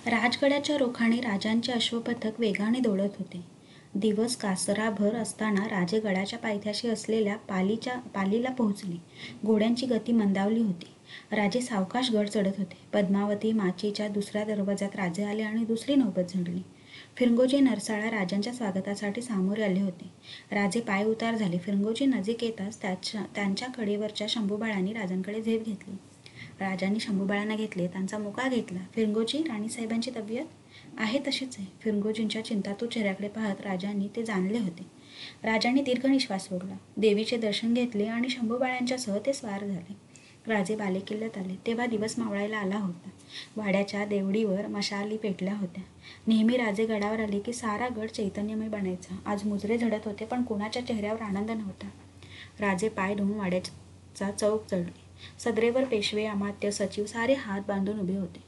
राजगडाच्या रोखाने राजांचे अश्वपथक वेगाने दौडत होते. दिवस कासराभर असताना राजे गडाच्या पायथ्याशी असलेल्या पालीला पोहोचले. घोड्यांची गती मंदावली होती. राजे सावकाश गड चढत होते. पद्मावती माचीच्या दुसऱ्या दरवाजात राजे आले आणि दुसरी नौबत झडली. फिरंगोजी नरसाळा राजांच्या स्वागतासाठी सामोरे आले होते. राजे पाय उतार झाले. फिरंगोजी नजीक येताच त्यांच्या कडेवरच्या शंभूबाळांनी राजांकडे झेप घेतली. राजांनी शंभूबाळांना घेतले, त्यांचा मुका घेतला. फिरंगोजी, राणीसाहेबांची तब्येत आहे तशीच आहे. फिरंगोजींच्या चिंतातूर चेहऱ्याकडे पाहत राजांनी ते जाणले होते. राजांनी दीर्घ निश्वास सोडला. देवीचे दर्शन घेतले आणि शंभूबाळांच्यासह ते स्वार झाले. राजे बालेकिल्ल्यात आले तेव्हा दिवस मावळायला आला होता. वाड्याच्या देवडीवर मशाली पेटल्या होत्या. नेहमी राजे गडावर आले की सारा गड चैतन्यमय बनायचा. आज मुजरे झडत होते, पण कोणाच्या चेहऱ्यावर आनंद नव्हता. राजे पाय धुवून वाड्याचा चौक चढले. सदरेवर पेशवे, अमात्य, सचिव सारे हात बांधून उभे होते.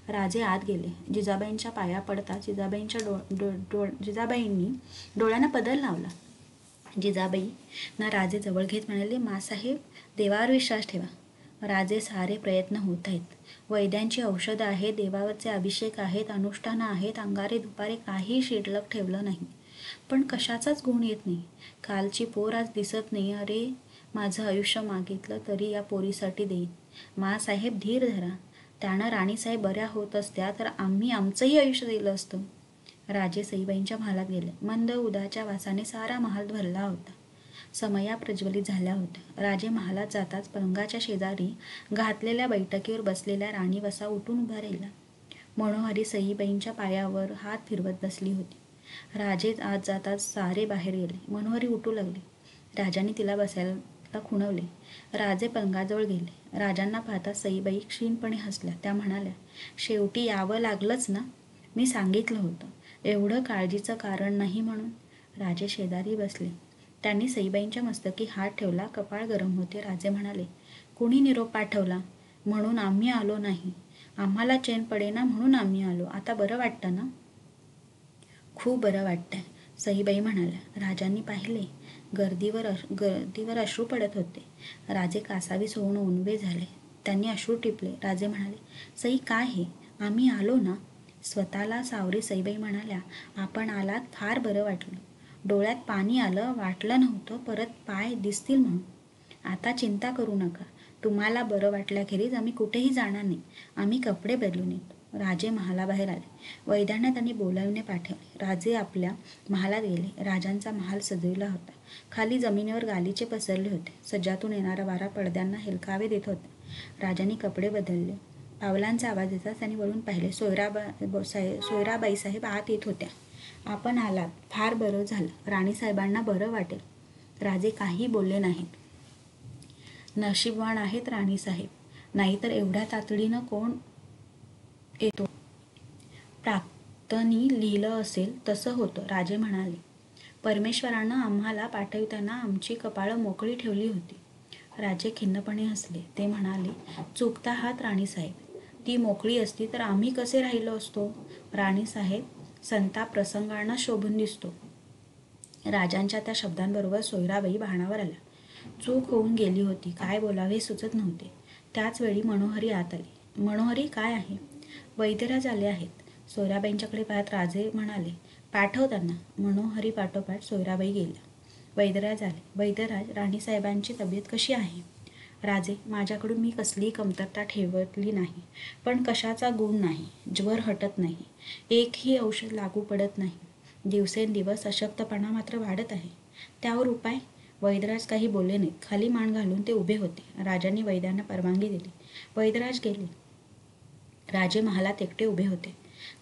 राजे आत गेले. जिजाबाईंच्या पाया पडता जिजाबाईंनी डोळ्यांना पदर लावला. जिजाबाईंना राजे जवळ घेत म्हणाले, मासाहेब, देवावर विश्वास ठेवा. राजे, सारे प्रयत्न होत आहेत. वैद्यांची औषधं आहेत, देवावरचे अभिषेक आहेत, अनुष्ठानं आहेत, अंगारे दुपारे काही शिल्लक ठेवलं नाही. पण कशाचाच गुण येत नाही. कालची पोर आज दिसत नाही. अरे, माझं आयुष्य मागितलं तरी या पोरीसाठी देईन. मासाहेब, धीर धरा. त्यानं राणीसाहेब बऱ्या होत असत्या तर आम्ही आमचंही आयुष्य दिलं असतं. राजे सईबाईंच्या महालात गेले. मंद उदाच्या वासाने सारा महाल भरला होता. समया प्रज्वलित झाल्या होत्या. राजे महालात जाताच पलंगाच्या शेजारी घातलेल्या बैठकीवर बसलेल्या राणी वसा उठून उभा राहिला. मनोहारी सईबाईंच्या पायावर हात फिरवत बसली होती. राजे आत जाताच सारे बाहेर गेले. मनोहरी उठू लागली. राजांनी तिला बसायला खुणवले. राजे पलंगाजवळ गेले. राजांना पाहता सईबाई क्षीणपणे हसल्या. त्या म्हणाल्या, शेवटी यावं लागलंच ना. मी सांगितलं होतं, एवढं काळजीचं कारण नाही म्हणून. राजे शेजारी बसले. त्यांनी सईबाईंच्या मस्तकी हात ठेवला. कपाळ गरम होते. राजे म्हणाले, कुणी निरोप पाठवला म्हणून आम्ही आलो नाही. आम्हाला चैन पडेना म्हणून आम्ही आलो. आता बरं वाटतं ना? खूप बरं वाटतंय, सईबाई म्हणाल्या. राजांनी पाहिले. गर्दीवर अश्रू पडत होते. राजे कासावीस होऊन उणवे झाले. त्यांनी अश्रू टिपले. राजे म्हणाले, सई, काय हे? आम्ही आलो ना. स्वतःला सावरी सईबाई म्हणाल्या, आपण आलात, फार बरं वाटलं. डोळ्यात पाणी आलं. वाटलं नव्हतं परत पाय दिसतील म्हणून. आता चिंता करू नका. तुम्हाला बरं वाटल्याखेरीज आम्ही कुठेही जाणार नाही. आम्ही कपडे बदलून येतो. राजे महालाबाहेर आले. वैद्यांना त्यांनी बोलावणे पाठवले. राजे आपल्या महालात गेले. राजांचा महाल सजविला होता. खाली जमिनीवर गालिचे पसरले होते. सज्जातून येणारा वारा पडद्यांना हेलकावे देत होता. राजांनी कपडे बदलले. पावलांचा आवाज येताच त्यांनी वळून पाहिले. सोयराबाई साहेब आत येत होत्या. आपण आलात, फार बरं झालं. राणीसाहेबांना बरं वाटेल. राजे काही बोलले नाहीत. नशीबवान आहेत राणीसाहेब, नाहीतर एवढ्या तातडीनं कोण येतो. प्राक्तनी लिहिलं असेल तसं होतं. राजे म्हणाले, परमेश्वरानं आम्हाला पाठवताना आमची कपाळं मोकळी ठेवली होती. राजे खिन्नपणे हसले. ते म्हणाले, चुकता आहात राणीसाहेब. ती मोकळी असती तर आम्ही कसे राहिलो असतो. राणीसाहेब, संताप प्रसंगांना शोभून दिसतो. राजांच्या त्या शब्दांबरोबर सोयराबाई भानावर आल्या. चूक होऊन गेली होती. काय बोलावे सुचत नव्हते. त्याच वेळी मनोहरी आत आली. मनोहरी, काय आहे? वैद्यराज आले आहेत. सोयराबाईंच्याकडे पाहत राजे म्हणाले, पाठव त्यांना. मनोहरी पाठोपाठ सोयराबाई गेल्या. वैद्यराज आले. वैद्यराज, राणीसाहेबांची तब्येत कशी आहे? राजे, माझ्याकडून मी कसलीही कमतरता ठेवली नाही. पण कशाचा गुण नाही. ज्वर हटत नाही. एकही औषध लागू पडत नाही. दिवसेंदिवस अशक्तपणा मात्र वाढत आहे. त्यावर उपाय? वैद्यराज काही बोलले नाहीत. खाली मान घालून ते उभे होते. राजांनी वैद्यांना परवानगी दिली. वैद्यराज गेले. राजे महालात एकटे उभे होते.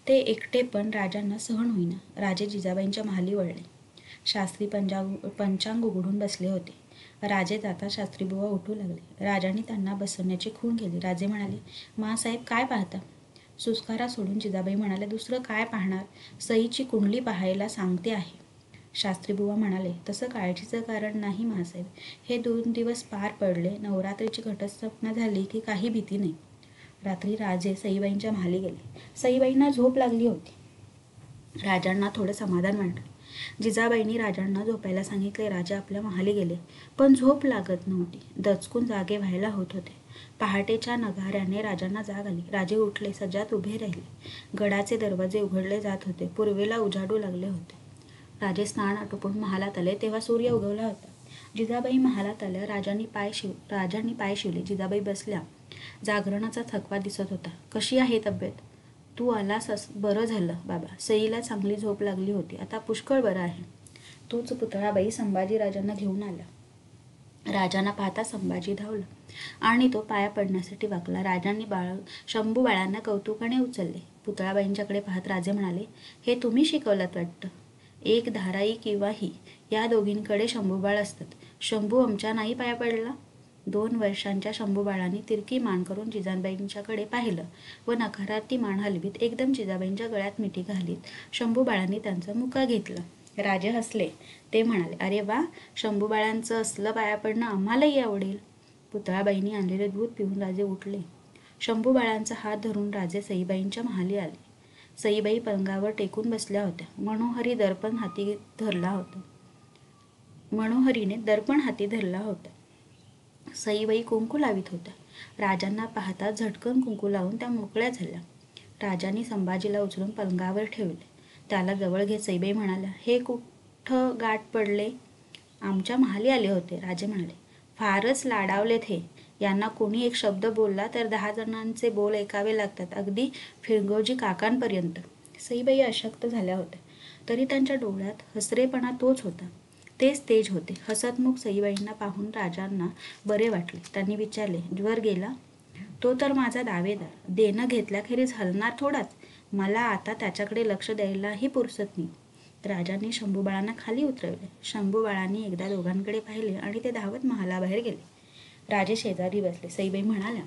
ते एकटे पण राजांना सहन होईना. राजे जिजाबाईंच्या महाली वळले. शास्त्री पंचांग उघडून बसले होते. राजे जाता शास्त्रीबुवा उठू लागले. राजांनी त्यांना बसवण्याची खूण केली. राजे म्हणाले, मासाहेब, काय पाहता? सुस्कारा सोडून जिजाबाई म्हणाले, दुसरं काय पाहणार? सईची कुंडली पाहायला सांगते आहे. शास्त्रीबुवा म्हणाले, तसं काळजीचं कारण नाही मासाहेब. हे 2 दिवस पार पडले. नवरात्रीची घटस्थापना झाली की काही भीती नाही. रात्री राजे सईबाईंच्या महाली गेले. सईबाईंना झोप लागली होती. राजांना थोडं समाधान वाटलं. जिजाबाईंनी राजांना झोपायला सांगितले. राजे आपल्या महाली गेले. पण झोप लागत नव्हती. दचकून जागे व्हायला होत होते. पहाटेच्या नगाऱ्याने राजांना जाग आली. राजे उठले, सज्जात उभे राहिले. गडाचे दरवाजे उघडले जात होते. पूर्वेला उजाडू लागले होते. राजे स्नान आटोपून महालात आले तेव्हा सूर्य उगवला होता. जिजाबाई महालात आल्या. राजांनी पाय शिवले. जिजाबाई बसल्या. जागरणाचा थकवा दिसत होता. कशी आहे तब्येत? तू आलास बरं झालं बाबा. सईला चांगली झोप लागली होती. आता पुष्कळ बरं आहे. तूच पुतळाबाई संभाजीराजांना घेऊन आला. राजांना पाहता संभाजी धावला आणि तो पाया पडण्यासाठी वाकला. राजांनी शंभू बाळांना कौतुकाने उचलले. पुतळाबाईंच्याकडे पाहत राजे म्हणाले, हे तुम्ही शिकवलात वाटतं. एक धाराई किंवा ही या दोघींकडे शंभूबाळ असतात. शंभू आमच्या नाही पाया पडला. 2 वर्षांच्या शंभूबाळांनी तिरकी मान करून जिजाबाईंच्याकडे पाहिलं व नकारात ती मान हलवीत एकदम जिजाबाईंच्या गळ्यात मिठी घालीत शंभूबाळांनी त्यांचा मुका घेतला. राजे हसले. ते म्हणाले, अरे वा, शंभूबाळांचं असलं पाया पडणं आम्हालाही आवडेल. पुतळाबाईंनी आणलेले दूध पिऊन राजे उठले. शंभूबाळांचा हात धरून राजे सईबाईंच्या महाली आले. सईबाई पलंगावर टेकून बसल्या होत्या. मनोहरीने दर्पण हाती धरला होता. सईबाई कुंकू लावित होत्या. राजांना पाहता झटकन कुंकू लावून त्या मोकळ्या झाल्या. राजांनी संभाजीला उचलून पलंगावर ठेवले. त्याला जवळ घेत सईबाई म्हणाल्या, हे कुठं गाठ पडले? आमच्या महाली आले होते. राजे म्हणाले, फारच लाडावलेत हे. यांना कोणी एक शब्द बोलला तर 10 जणांचे बोल ऐकावे लागतात, अगदी फिरंगोजी काकांपर्यंत. सईबाई अशक्त झाल्या होत्या. तरी त्यांच्या डोळ्यात हसरेपणा तोच होता. तेच तेज होते. हसतमुख सईबाईंना पाहून राजांना बरे वाटले. त्यांनी विचारले, वर गेला? तो तर माझा दावेदार. देणं घेतल्याखेरीज हलणार थोडाच. मला आता त्याच्याकडे लक्ष द्यायलाही पुरसत नाही. राजांनी शंभूबाळांना खाली उतरवले. शंभूबाळांनी एकदा दोघांकडे पाहिले आणि ते धावत महालाबाहेर गेले. राजे शेजारी बसले. सईबाई म्हणाल्या,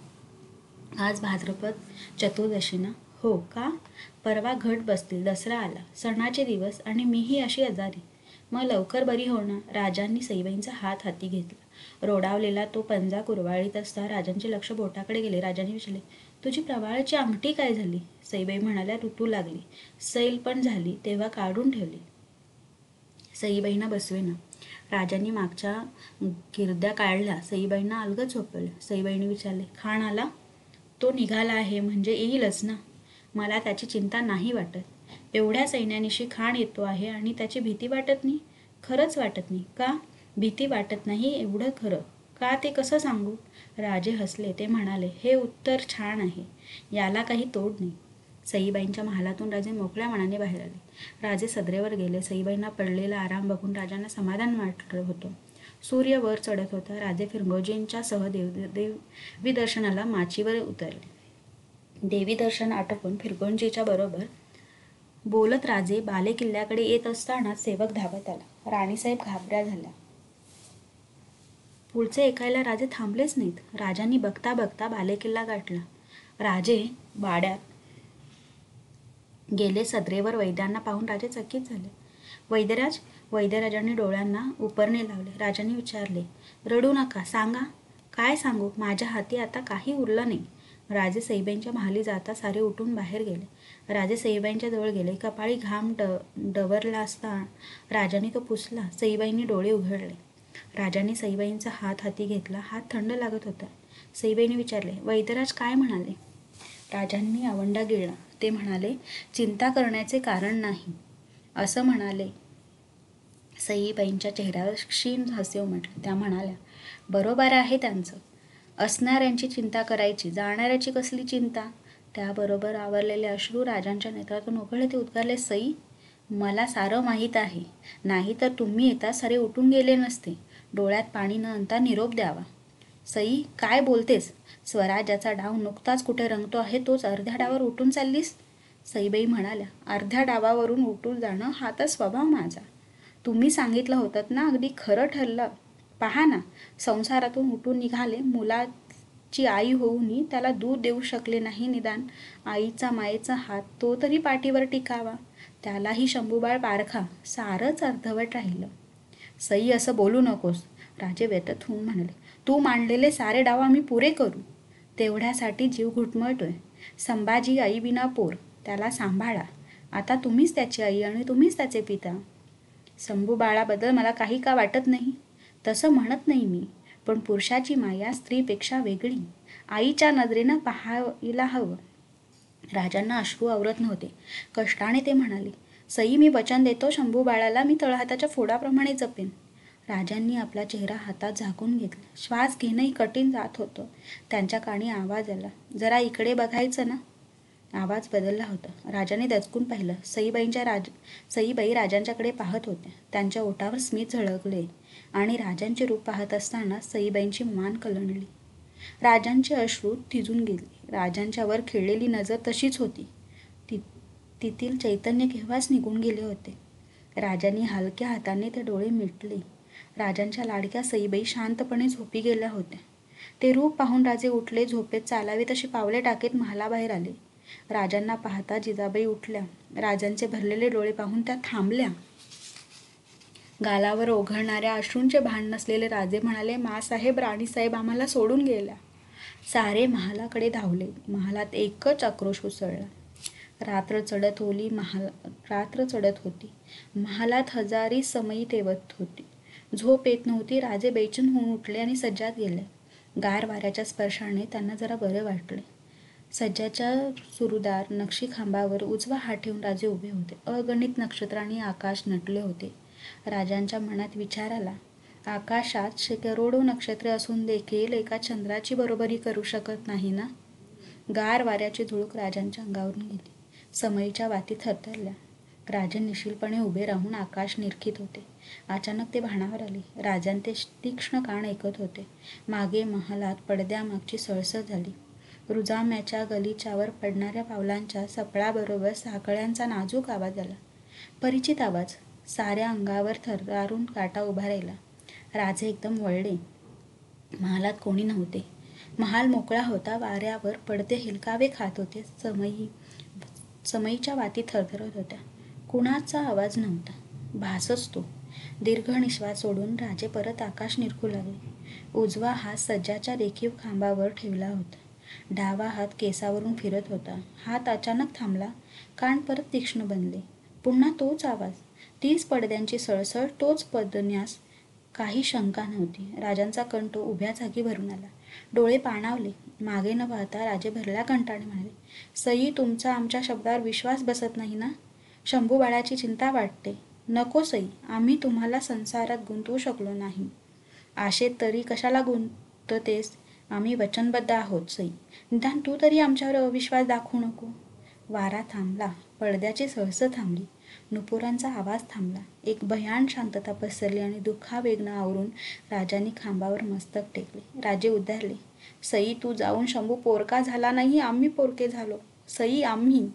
आज भाद्रपद चतुर्दशी ना? हो का? परवा घट बसतील, दसरा आला, सणाचे दिवस आणि मीही अशी आजारी. मग लवकर बरी होणार. राजांनी सईबाईंचा हात हाती घेतला. रोडावलेला तो पंजा कुरवाळीत असता राजांचे लक्ष बोटाकडे गेले. राजांनी विचारले, तुझी प्रवाळाची अंगठी काय झाली? सईबाई म्हणाल्या, ऋतू लागली. सैल पण झाली तेव्हा काढून ठेवली. सईबाईंना बसवेना. राजांनी मागच्या गिरद्या काढल्या. सईबाईंना अलगद झोपवले. सईबाईंनी विचारले, खाण आला? तो निघाला आहे म्हणजे येईलच ना. मला त्याची चिंता नाही वाटत. एवढ्या सैन्यानिशी खाण येतो आहे आणि त्याची भीती वाटत नाही? खरंच वाटत नाही. का? भीती वाटत नाही एवढं खरं. का ते कसं सांगू? राजे हसले. ते म्हणाले, हे उत्तर छान आहे. याला काही तोड नाही. सईबाईंच्या महालातून राजे मोकळ्या मनाने बाहेर आले. राजे सदरेवर गेले. सईबाईंना पडलेला आराम बघून राजांना समाधान वाटलं होतं. सूर्य वर चढत होता. राजे फिरंगोजींच्या सह देवी दर्शनाला माचीवर उतरले. देवी दर्शन आटोपून फिरंगोजीच्या बरोबर बोलत राजे बाले किल्ल्याकडे येत असताना सेवक धावत आला. राणीसाहेब घाबऱ्या झाल्या. पुढचे ऐकायला राजे थांबलेच नाहीत. राजांनी बघता बघता बालेकिल्ला गाठला. राजे वाड्यात गेले. सदरेवर वैद्यांना पाहून राजे चकित झाले. वैद्यराज? वैद्यराजांनी डोळ्यांना उपरणे लावले. राजांनी विचारले, रडू नका, सांगा. काय सांगू? माझ्या हाती आता काही उरलं नाही. राजे सईबाईंच्या महाली जाता सारे उठून बाहेर गेले. राजे सईबाईंच्या जवळ गेले. कपाळी घाम डवरला असता राजांनी तो पुसला. सईबाईंनी डोळे उघडले. राजांनी सईबाईंचा हात हाती घेतला. हात थंड लागत होता. सईबाईंनी विचारले, वैद्यराज काय म्हणाले? राजांनी आवंडा गिळला. ते म्हणाले, चिंता करण्याचे कारण नाही असं म्हणाले. सईबाईंच्या चेहऱ्यावर क्षीण हास्य उमटले. त्या म्हणाल्या, बरोबर आहे त्यांचं. असणाऱ्यांची चिंता करायची, जाणाऱ्याची कसली चिंता? त्याबरोबर आवरलेले अश्रू राजांच्या नेत्रातून उकळले. ते उद्गारले, सई, मला सारं माहीत आहे. नाही तर तुम्ही येता सारे उठून गेले नसते. डोळ्यात पाणी न आणता निरोप द्यावा. सई, काय बोलतेस? स्वराज्याचा डाव नुकताच कुठे रंगतो आहे, तोच अर्ध्या डावावर उठून चाललीस? सईबाई म्हणाल्या, अर्ध्या डावावरून उठून जाणं हा तर स्वभाव माझा. तुम्ही सांगितलं होतं ना, अगदी खरं ठरलं. पहा ना, संसारातून उठून निघाले. मुलाची आई होऊनही त्याला दूध देऊ शकले नाही. निदान आईचा मायेचा हात तो तरी पाठीवर टिकावा. त्यालाही शंभूबाळ पारखा. सारंच अर्धवट राहिलं. सई, असं बोलू नकोस. राजे व्यथत होऊन म्हणाले, तू मांडलेले सारे डाव आम्ही पुरे करू. तेवढ्यासाठी जीव घुटमळतोय. संभाजी आई विना पोर. त्याला सांभाळा. आता तुम्हीच त्याची आई आणि तुम्हीच त्याचे पिता. शंभूबाळाबद्दल मला काही का वाटत नाही. तसं म्हणत नाही मी. पण पुरुषाची माया स्त्रीपेक्षा वेगळी. आईच्या नजरेनं पाहायला हवं. राजांना अश्रू आवरत नव्हते. कष्टाने ते म्हणाले, सई, मी वचन देतो शंभू बाळाला मी तळहाताच्या फोडाप्रमाणे जपेन. राजांनी आपला चेहरा हातात झाकून घेतला. श्वास घेणंही कठीण जात होतं. त्यांच्या कानी आवाज आला, जरा इकडे बघायचं ना. आवाज बदलला होता. राजाने दचकून पाहिलं. सईबाई राजांच्याकडे पाहत होत्या. त्यांच्या ओठावर स्मित झळकले आणि राजांचे रूप पाहत असताना सईबाईंची मान कलंडली. राजांचे अश्रू थिजून गेले. राजांच्यावर खिळलेली नजर तशीच होती. तिथील चैतन्य केव्हाच निघून गेले होते. राजांनी हलक्या हाताने ते डोळे मिटले. राजांच्या लाडक्या सईबाई शांतपणे झोपी गेल्या होत्या. ते रूप पाहून राजे उठले. झोपेत चालावे तशी पावले टाकीत महालाबाहेर आले. राजांना पाहता जिजाबाई उठल्या. राजांचे भरलेले डोळे पाहून त्या थांबल्या. गालावर ओघळणाऱ्या अश्रूंचे भान नसलेले राजे म्हणाले, मासाहेब, राणीसाहेब आम्हाला सोडून गेल्या. सारे महालाकडे धावले. महालात एकच आक्रोश उसळला. रात्र चढत होती. महालात हजारी समई तेवत होती. झोप येत नव्हती. राजे बेचैन होऊन उठले आणि सज्जात गेले. गार वाऱ्याच्या स्पर्शाने त्यांना जरा बरं वाटले. सज्जाच्या सुरुदार नक्षी खांबावर उजवा हात ठेवून राजे उभे होते. अगणित नक्षत्रांनी आकाश नटले होते. राजांच्या मनात विचार आला, आकाशात करोडो नक्षत्रे असून देखील एका चंद्राची बरोबरी करू शकत नाही ना. गार वाऱ्याची झुळूक राजांच्या अंगावरून गेली. समईच्या वाती थरथरल्या. राजे निश्चलपणे उभे राहून आकाश निरखित होते. अचानक ते भानावर आले. राजांचे तीक्ष्ण कान ऐकत होते. मागे महालात पडद्यामागची सळसळ झाली. रुजाम्याच्या गलिच्यावर पडणाऱ्या पावलांच्या सपळाबरोबर साकळ्यांचा नाजूक आवाज आला. परिचित आवाज. साऱ्या अंगावर थरारून काटा उभा राहिला. राजे एकदम वळले. महालात कोणी नव्हते. महाल मोकळा होता. वाऱ्यावर पडदे हेलकावे खात होते. समईच्या वाती थरथरत होत्या. कुणाचा आवाज नव्हता. भासच तो. दीर्घ निश्वास सोडून राजे परत आकाश निरखू लागले. उजवा हात सज्जाच्या रेखीव खांबावर ठेवला होता. डावा हात केसावरून फिरत होता. हात अचानक थांबला. कान परत तीक्ष्ण बनले. पुन्हा तोच आवाज, तीच पडद्यांची सळसळ, तोच पदन्यास. काही शंका नव्हती. राजांचा कंठ उभ्या जागी भरून आला. डोळे पाणावले. मागे न पाहता राजे भरल्या कंठाने म्हणाले, सई, तुमचा आमच्या शब्दावर विश्वास बसत नाही ना. शंभू बाळाची चिंता वाटते. नको सई, आम्ही तुम्हाला संसारात गुंतवू शकलो नाही. आशेत तरी कशाला गुंततेस. आम्ही वचनबद्ध आहोत सई. निदान तू तरी आमच्यावर अविश्वास दाखवू नको. वारा थांबला. पडद्याची सळसळ थांबली. नुपुरांचा आवाज थांबला. एक भयान शांतता पसरली आणि दुःखावेगनं आवरून राजांनी खांबावर मस्तक टेकले. राजे उद्गारले, सई, तू जाऊन शंभू पोरका झाला नाही, आम्ही पोरके झालो. सई, आम्ही